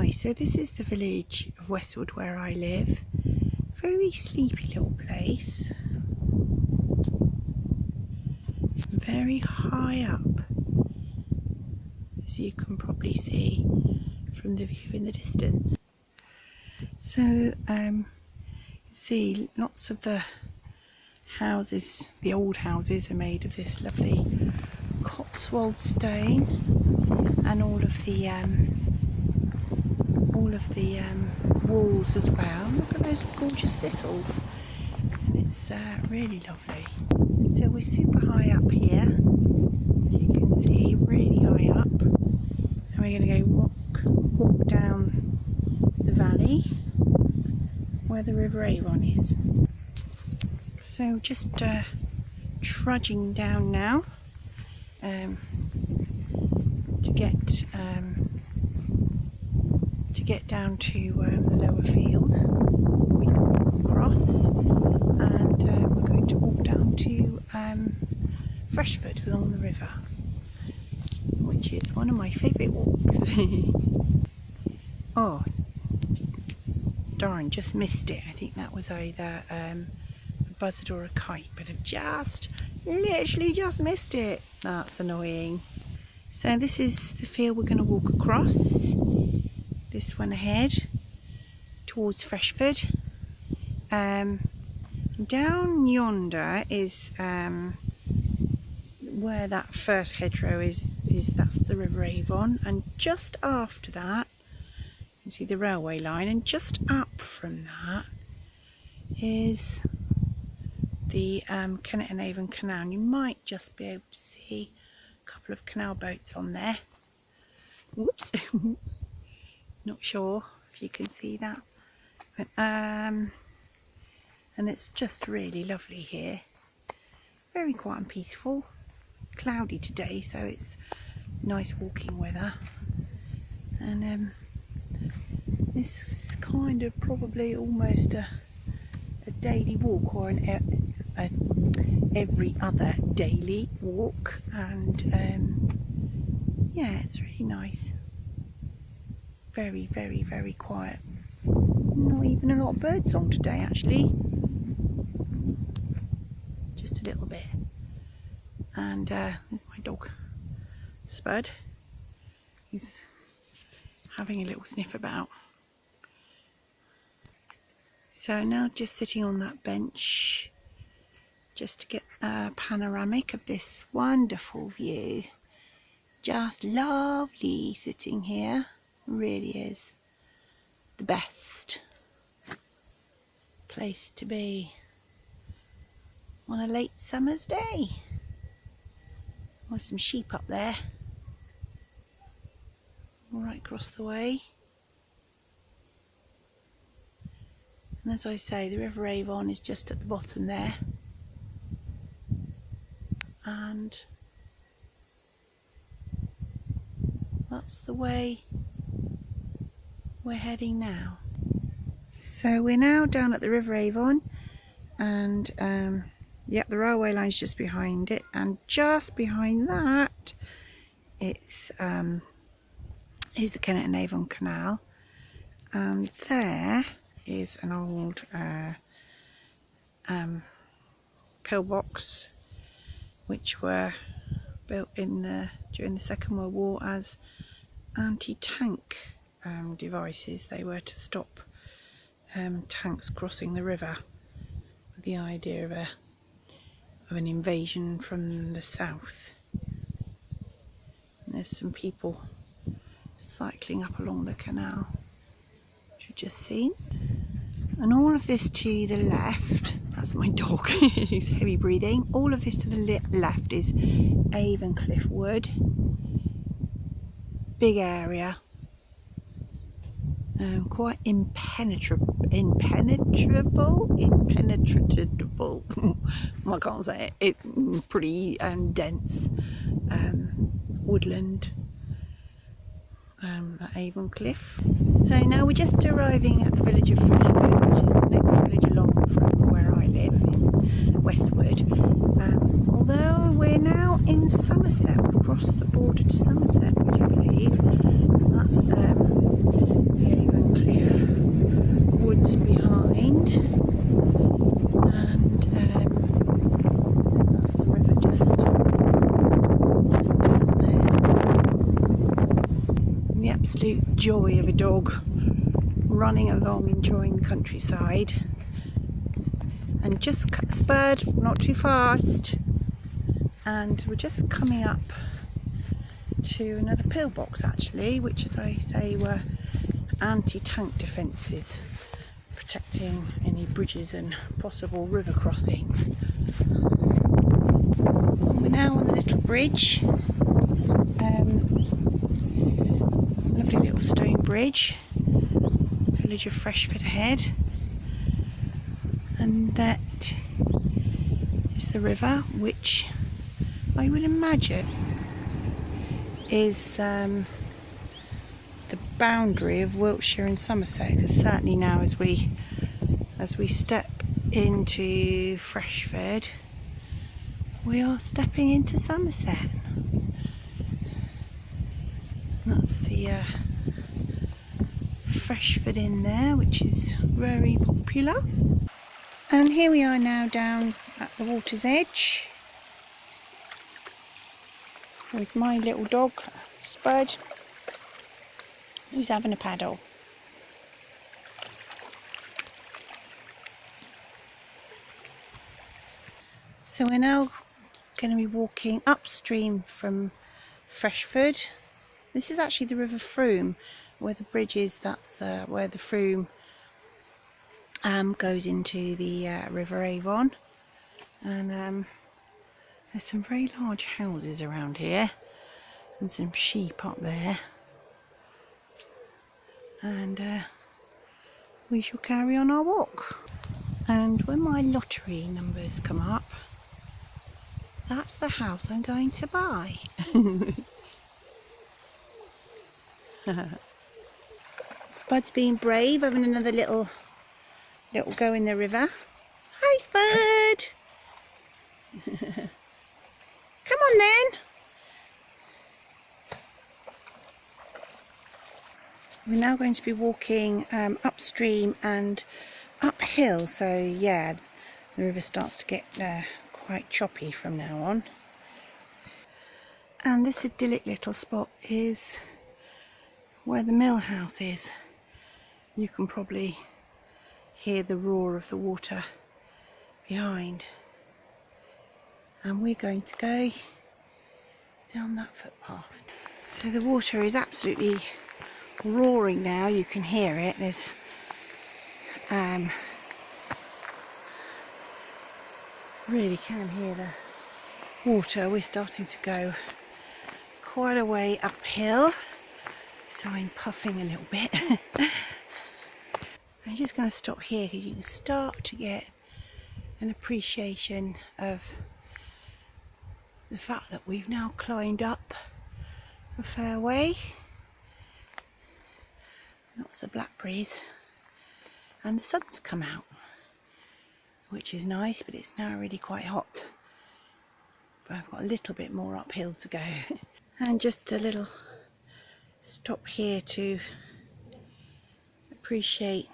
Hi, so this is the village of Westwood where I live. Very sleepy little place. Very high up, as you can probably see from the view in the distance. So you can see lots of the houses, the old houses, are made of this lovely Cotswold stone, and all of the walls as well. Look at those gorgeous thistles, and it's really lovely. So we're super high up here, as you can see, really high up, and we're going to go walk down the valley where the River Avon is. So just trudging down now to get down to the lower field. We can walk across, and we're going to walk down to Freshford along the river, which is one of my favourite walks. Oh darn, just missed it. I think that was either a buzzard or a kite, but I've literally just missed it. That's annoying. So this is the field we're going to walk across. This one ahead towards Freshford. Down yonder is where that first hedgerow is. That's the River Avon, and just after that you can see the railway line, and just up from that is the Kennet and Avon Canal. And you might just be able to see a couple of canal boats on there. Whoops. Not sure if you can see that, but and it's just really lovely here. Very quiet and peaceful. Cloudy today, so it's nice walking weather. And this is kind of probably almost a daily walk, or an every other daily walk, and yeah, it's really nice. Very, very, very quiet. Not even a lot of birdsong today, actually. Just a little bit. And there's my dog, Spud. He's having a little sniff about. So now just sitting on that bench, just to get a panoramic of this wonderful view. Just lovely sitting here. Really is the best place to be on a late summer's day. There's some sheep up there, right across the way. And as I say, the River Avon is just at the bottom there, and that's the way we're heading now. So we're now down at the River Avon, and yeah, the railway line's just behind it, and just behind that is the Kennet and Avon Canal, and there is an old pillbox which were built during the Second World War as anti-tank devices. They were to stop tanks crossing the river, with the idea of an invasion from the south. And there's some people cycling up along the canal, which we've just seen. And all of this to the left, that's my dog, he's heavy breathing. All of this to the left is Avon Cliff Wood. Big area. Quite impenetrable. I can't say it. It's pretty dense woodland at Avon Cliff. So now we're just arriving at the village of Freshford, which is the next village along from where I live in Westwood. Although we're now in Somerset, we've crossed the border to Somerset, would you believe? And that's absolute joy of a dog running along enjoying the countryside, and just spurred, not too fast, and we're just coming up to another pillbox actually, which, as I say, were anti-tank defences protecting any bridges and possible river crossings. We're now on the little bridge, lovely little stone bridge, village of Freshford ahead, and that is the river, which I would imagine is the boundary of Wiltshire and Somerset, because certainly now as we step into Freshford, we are stepping into Somerset. That's the Freshford Inn there, which is very popular. And here we are now down at the water's edge with my little dog Spud, who's having a paddle. So we're now going to be walking upstream from Freshford. This is actually the River Frome, where the bridge is. That's where the Frome goes into the River Avon. And there's some very large houses around here and some sheep up there. And we shall carry on our walk. And when my lottery numbers come up, that's the house I'm going to buy. Spud's being brave, having another little go in the river. Hi, Spud! Come on then! We're now going to be walking upstream and uphill, so yeah, the river starts to get quite choppy from now on. And this idyllic little spot is where the mill house is. You can probably hear the roar of the water behind. And we're going to go down that footpath. So the water is absolutely roaring now, you can hear it. There's really can hear the water. We're starting to go quite a way uphill, so I'm puffing a little bit. I'm just going to stop here because you can start to get an appreciation of the fact that we've now climbed up a fair way. Lots of blackberries, and the sun's come out, which is nice, but it's now really quite hot. But I've got a little bit more uphill to go. And just a little stop here to appreciate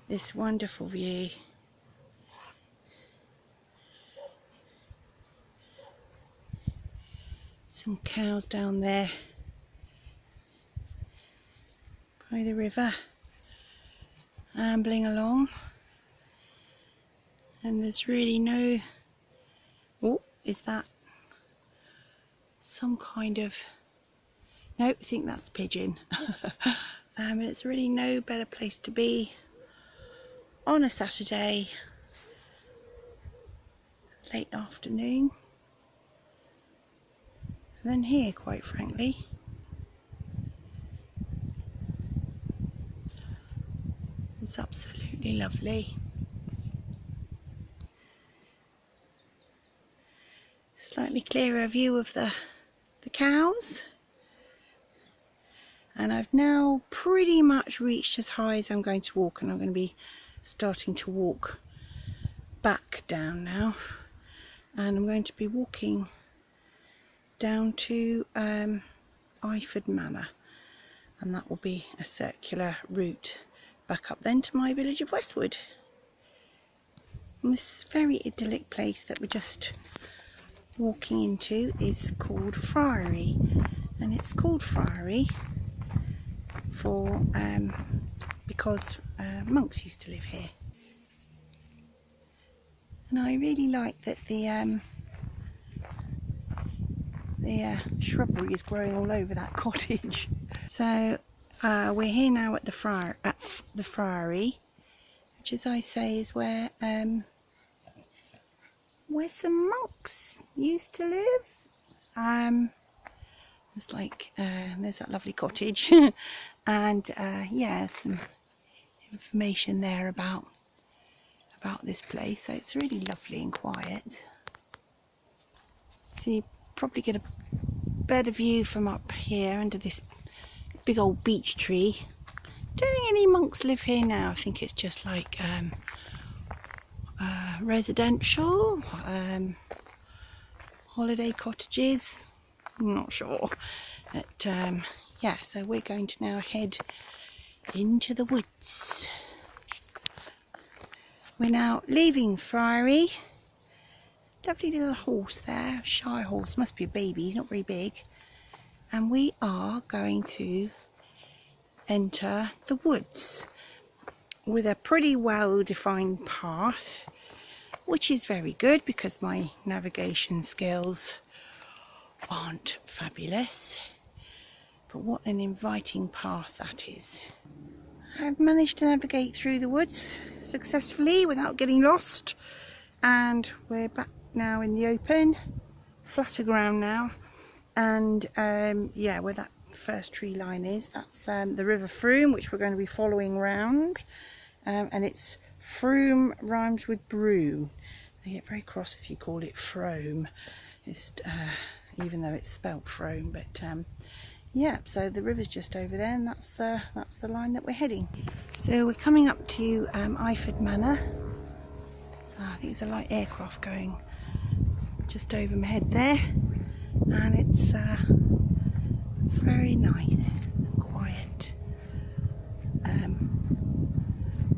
this wonderful view. Some cows down there by the river, ambling along, and there's really no, oh, is that some kind of, nope, I think that's a pigeon. And it's really no better place to be on a Saturday late afternoon than here, quite frankly. It's absolutely lovely. Slightly clearer view of the cows. And I've now pretty much reached as high as I'm going to walk, and I'm going to be starting to walk back down now. And I'm going to be walking down to Iford Manor, and that will be a circular route back up then to my village of Westwood. And this very idyllic place that we're just walking into is called Friary, and it's called Friary for because monks used to live here. And I really like that the shrubbery is growing all over that cottage. So we're here now at the friary, which, as I say, is where some monks used to live. It's like there's that lovely cottage, and yeah, some information there about this place. So it's really lovely and quiet. So you probably get a better view from up here under this big old beech tree. Don't think any monks live here now. I think it's just like residential, holiday cottages. I'm not sure, but yeah, so we're going to now head into the woods. We're now leaving Friary. Lovely little horse there, shy horse, must be a baby, he's not very big. And we are going to enter the woods with a pretty well defined path, which is very good because my navigation skills aren't fabulous. But what an inviting path that is. I've managed to navigate through the woods successfully without getting lost, and we're back now in the open, flatter ground now. And yeah, where that first tree line is, that's the River Frome, which we're going to be following round. And it's Frome rhymes with broom. They get very cross if you call it Frome, even though it's spelt Frome. But yeah, so the river's just over there, and that's the line that we're heading. So we're coming up to Iford Manor. So I think there's a light aircraft going just over my head there, and it's very nice and quiet.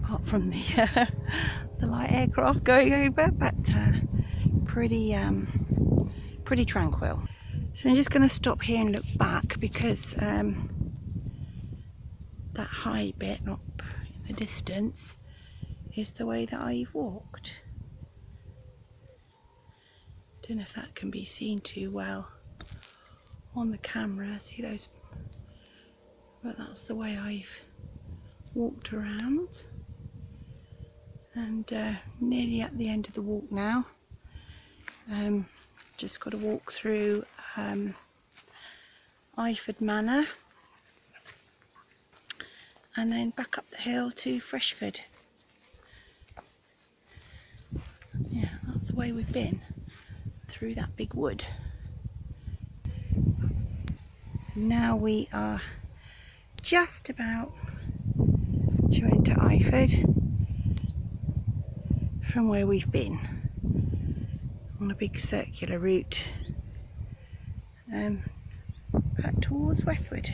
Apart from the light aircraft going over, but pretty tranquil. So I'm just going to stop here and look back, because that high bit up in the distance is the way that I've walked. Don't know if that can be seen too well on the camera. See those? But that's the way I've walked around, and nearly at the end of the walk now. Just got to walk through Iford Manor and then back up the hill to Freshford. Yeah, that's the way we've been through that big wood. Now we are just about to enter Iford from where we've been on a big circular route back towards Westwood.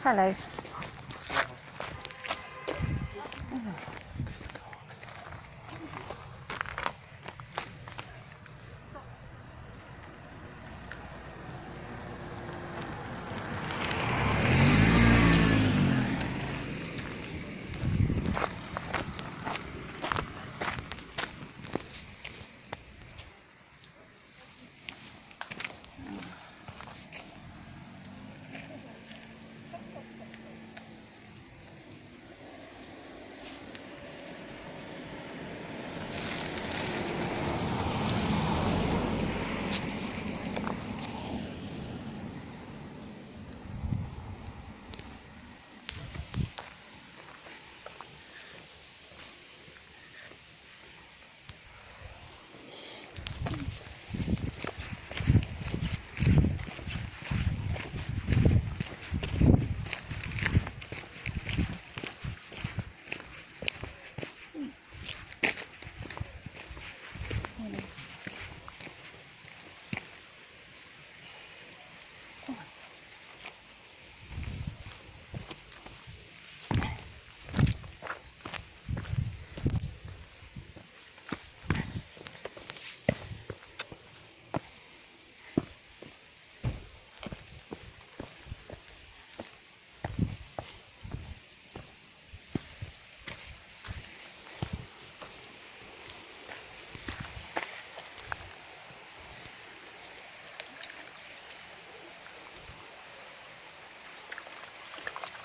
Hello.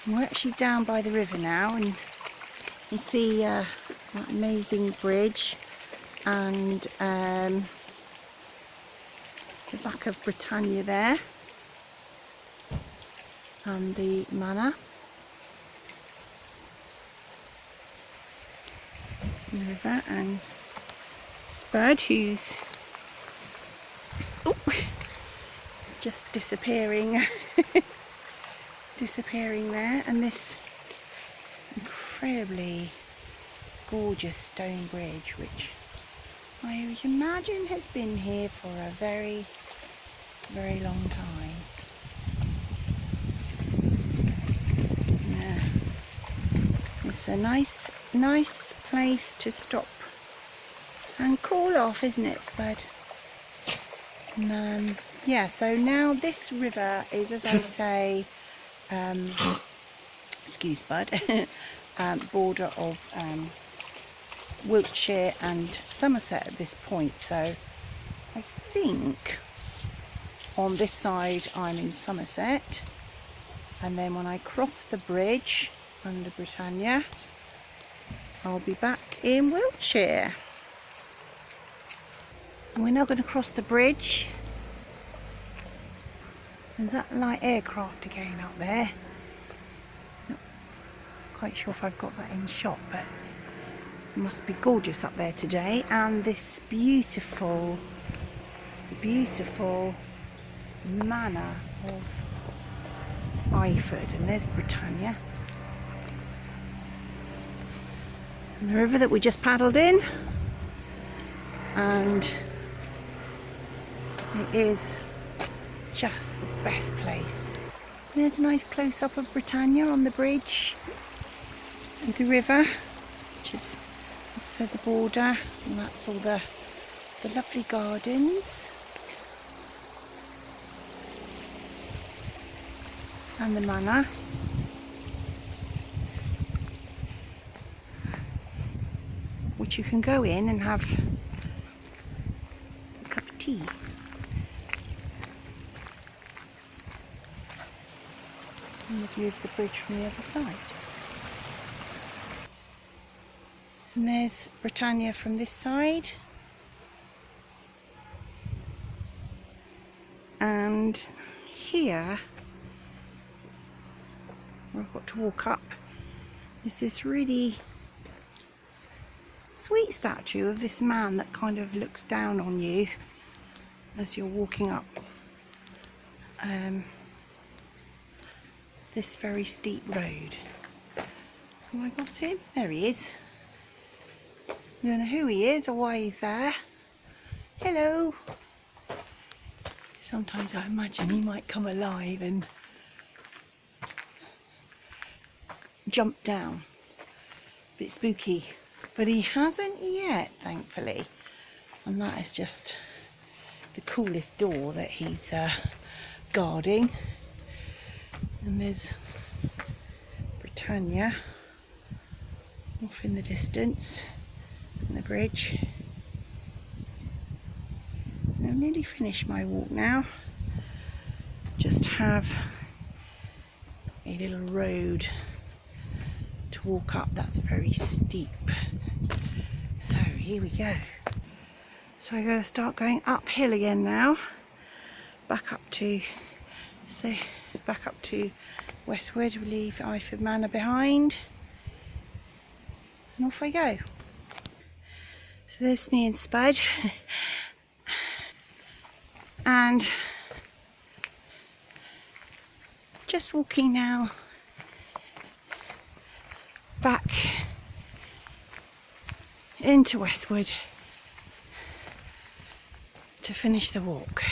And we're actually down by the river now, and you can see that amazing bridge and the back of Britannia there, and the manor. The river, and Spud, who's just disappearing disappearing there, and this incredibly gorgeous stone bridge, which I imagine has been here for a very, very long time. Yeah. It's a nice place to stop and cool off, isn't it, Spud? And, yeah, so now this river is, as I say, excuse Spud, border of Wiltshire and Somerset at this point. So I think on this side I'm in Somerset, and then when I cross the bridge under Britannia, I'll be back in Wiltshire. And we're now going to cross the bridge. There's that light aircraft again up there. Not quite sure if I've got that in shot, but it must be gorgeous up there today. And this beautiful, beautiful manor of Iford. And there's Britannia. And the river that we just paddled in. And it is just the best place. There's a nice close-up of Britannia on the bridge and the river, which is, as I said, the border, and that's all the lovely gardens and the manor. Which you can go in and have a cup of tea. And the view of the bridge from the other side. And there's Britannia from this side. And here, where I've got to walk up, is this really sweet statue of this man that kind of looks down on you as you're walking up this very steep road. Have I got him? There he is. I don't know who he is or why he's there. Hello. Sometimes I imagine he might come alive and jump down. A bit spooky. But he hasn't yet, thankfully. And that is just the coolest door that he's guarding. And there's Britannia off in the distance, and the bridge. And I've nearly finished my walk now. Just have a little road to walk up that's very steep. So here we go. So I got to start going uphill again now. Back up to Westwood. We leave Iford Manor behind, and off I go. So there's me and Spud, and just walking now back into Westwood to finish the walk.